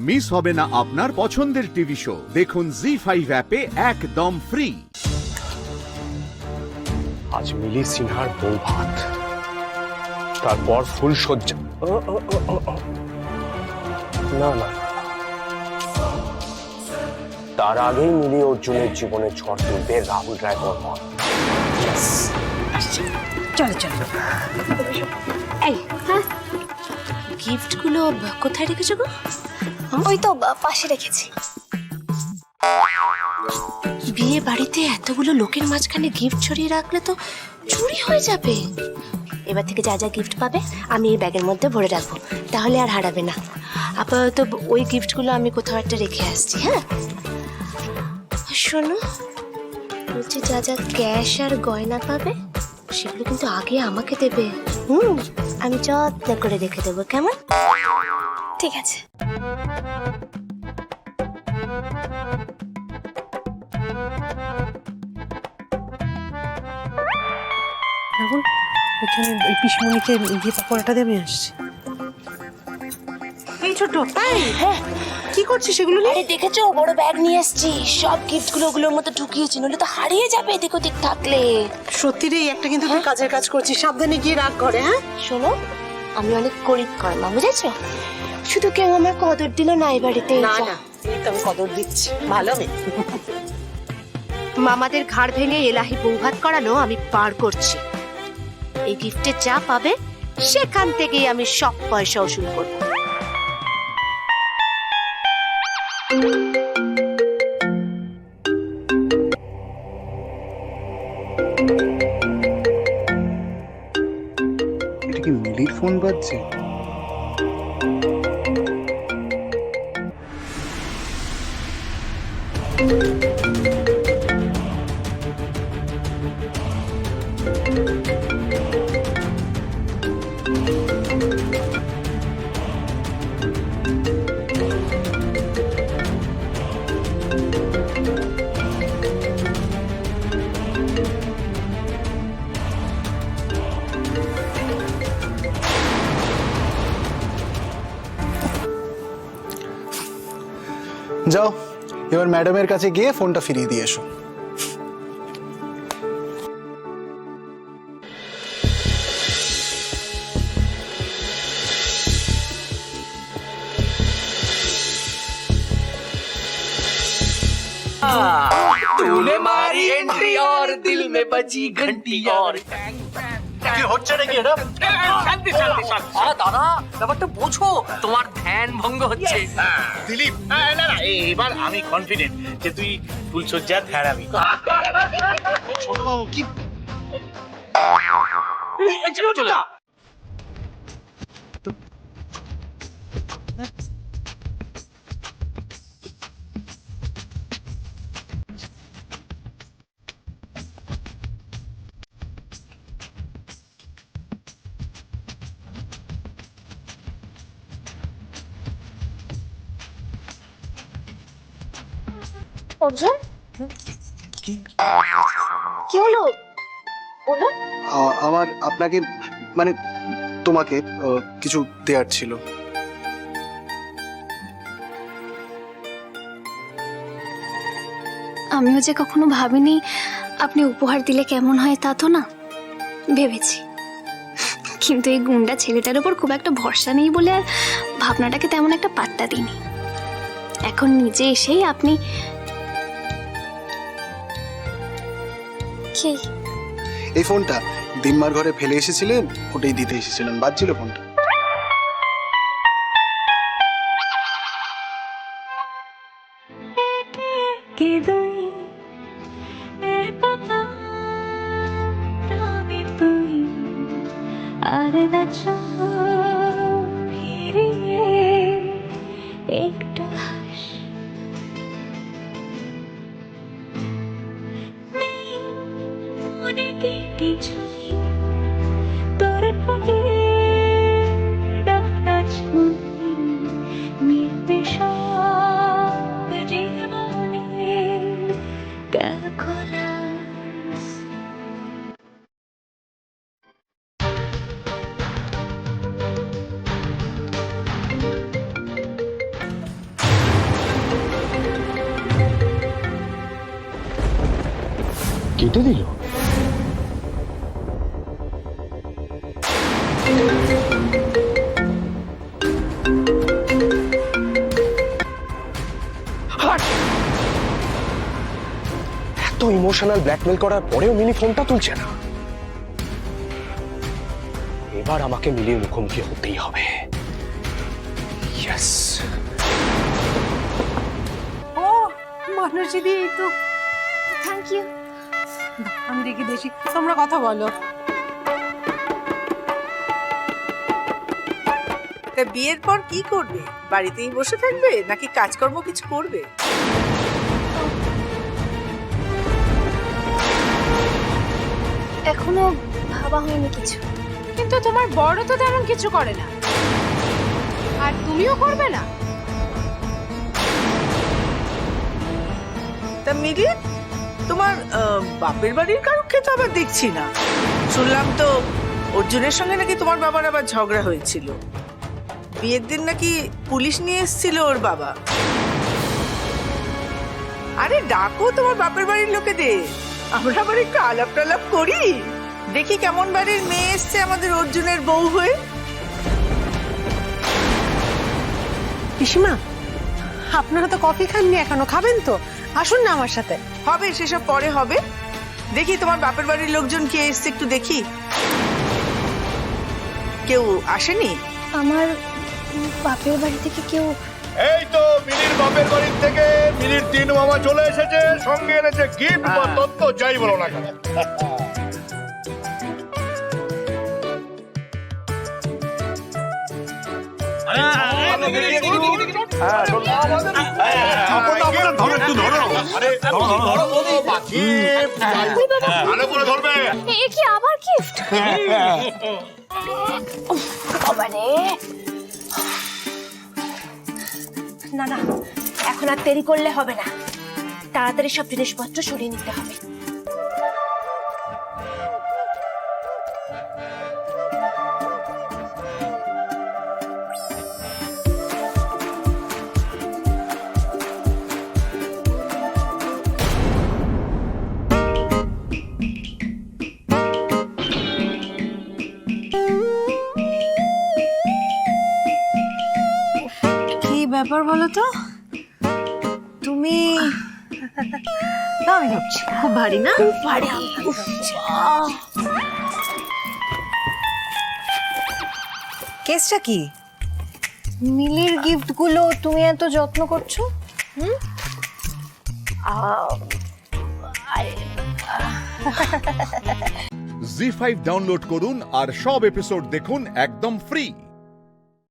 Miss হবে না আপনার পছন্দের টিভি শো। দেখুন জি5 অ্যাপে একদম ফ্রি। আজ মিলি সিনহার বউ ভাত, তারপর ফুলসজ্জা। না না, তার আগেই মিলি অর্জুনের জীবনে ঝড় তুলবে রাহুল রায় বর্মন। চলো চলো। এই হ্যাঁ, গিফট গুলো কোথায় রেখেছো গো? ওই তো পাশে রেখেছি। বিয়ে বাড়িতে এতগুলো লোকের মাঝখানে গিফট ছড়িয়ে রাখলে তো চুরি হয়ে যাবে। এবার থেকে যা যা গিফট পাবে আমি এই ব্যাগের মধ্যে ভরে রাখবো, তাহলে আর হারাবে না। আপাতত ওই গিফটগুলো আমি কোথাও একটা রেখে আসছি। হ্যাঁ শোনো, বলছি যা যা ক্যাশ আর গয়না পাবে সেগুলো কিন্তু আগে আমাকে দেবে। আমি যত্ন করে রেখে দেবো, কেমন? ঠিক আছে। এখন এখানে ওই পিসমণিকে দিয়ে পড়াটা দিয়ে আমি আসছি। এই ছোট, হ্যাঁ কি করছিস সেগুলো নিয়ে? আরে দেখেছো, বড় ব্যাগ নিয়ে এসেছি, সব গিফটগুলো ওগুলোর মধ্যে ঢুকিয়েছি, নইলে তো হারিয়ে যাবে এদিক ওদিক থাকলে। সত্যি রে, একটা কিন্তু তুই কাজের কাজ করছিস, সাবধানে গিয়ে রাখ ঘরে। হ্যাঁ শোনো, আমি অনেক গরিব কর্মা, বুঝেছো? শুধু কেউ আমার কদর দিল না এই বাড়িতে। না না, এই তো আমি কদর দিচ্ছি, ভালো মেয়ে। মামাদের ঘাড় ভেঙে এলাহি বৌভাত করানো আমি পার করছি। এই গিফটে যা পাবে সেখান থেকেই আমি সব পয়সা উসুল করবো। এটা কি মিলির ফোন বাজছে? যাও, এবার ম্যাডামের কাছে গিয়ে ফোনটা ফিরিয়ে দিয়ে এসো। तूने मारी एंट्री और दिल में बजी घंटी और কি হচ্ছে নাকি এটা? শান্তি শান্তি শান্তি। আরে দাদা, ব্যাপারটা বোঝো, তোমার ধ্যান ভঙ্গ হচ্ছে। দিলীপ, না না না, এবার আমি কনফিডেন্ট যে তুই ফুলসজ্জার ধ্যারাবি। ছোট বাবু কি চলে যা। অর্জুন, কি হলো বলো? আমার আপনাকে মানে তোমাকে কিছু দেয়ার ছিল। আমিও যে কখনো ভাবিনি আপনি উপহার দিলে কেমন হয়, তা তো না ভেবেছি, কিন্তু এই গুন্ডা ছেলেটার উপর খুব একটা ভরসা নেই বলে আর ভাবনাটাকে তেমন একটা পাত্তা দিইনি। এখন নিজে এসেই আপনি কি এই ফোনটা দিম্মার ঘরে ফেলে এসেছিলেন, ওটাই দিতে এসেছিলেন, বাজছিল ফোনটা। কেটে দিল। এত ইমোশনাল ব্ল্যাকমেল করার পরেও মিলি ফোনটা তুলছে না। এবার আমাকে মিলির মুখোমুখি হতেই হবে। ইয়েস। ও মানুষই দিয়ে তো থ্যাংক ইউ। আমি রেখে দিয়েছি, তোমরা কথা বলো। তা বিয়ের পর কি করবে? বাড়িতেই বসে থাকবে নাকি কাজকর্ম কিছু করবে? এখনো ভাবা হয়নি কিছু। কিন্তু তোমার বড় তো তেমন কিছু করে না, আর তুমিও করবে না। তা মিলি, তোমার বাপের বাড়ির কারুকে তো আবার দেখছি না। শুনলাম তো অর্জুনের সঙ্গে নাকি তোমার বাবার আবার ঝগড়া হয়েছিল। বিয়ের দিন নাকি পুলিশ নিয়ে এসেছিল ওর বাবা। আরে ডাকো তোমার বাপের বাড়ির লোকেদের, আমরা আবার একটু আলাপ টালাপ করি, দেখি কেমন বাড়ির মেয়ে এসছে আমাদের অর্জুনের বউ হয়ে। পিসিমা, আপনারা তো কফি খাননি এখনো, খাবেন তো? আসুন না আমার সাথে। হবে, সেসব পরে হবে। দেখি তোমার বাপের বাড়ির লোকজন কে এসছে একটু দেখি। কেউ আসেনি? আমার বাপের বাড়ি থেকে কেউ এই তো মিলির বাপের বাড়ির থেকে মিলির তিন মামা চলে এসেছে, সঙ্গে এনেছে গিফট বা তত্ত্ব, যাই বলো না কেন। এ কি আবার গিফট? না না, এখন আর দেরি করলে হবে না, তাড়াতাড়ি সব জিনিসপত্র সরিয়ে নিতে হবে। কি ব্যাপার বলো তো? তুমি আমি ভাবছি খুব ভারী না? খুব ভারী। কেসটা কি? মিলির গিফট গুলো তুমি এত যত্ন করছো? জি5 ডাউনলোড করুন আর সব এপিসোড দেখুন একদম ফ্রি।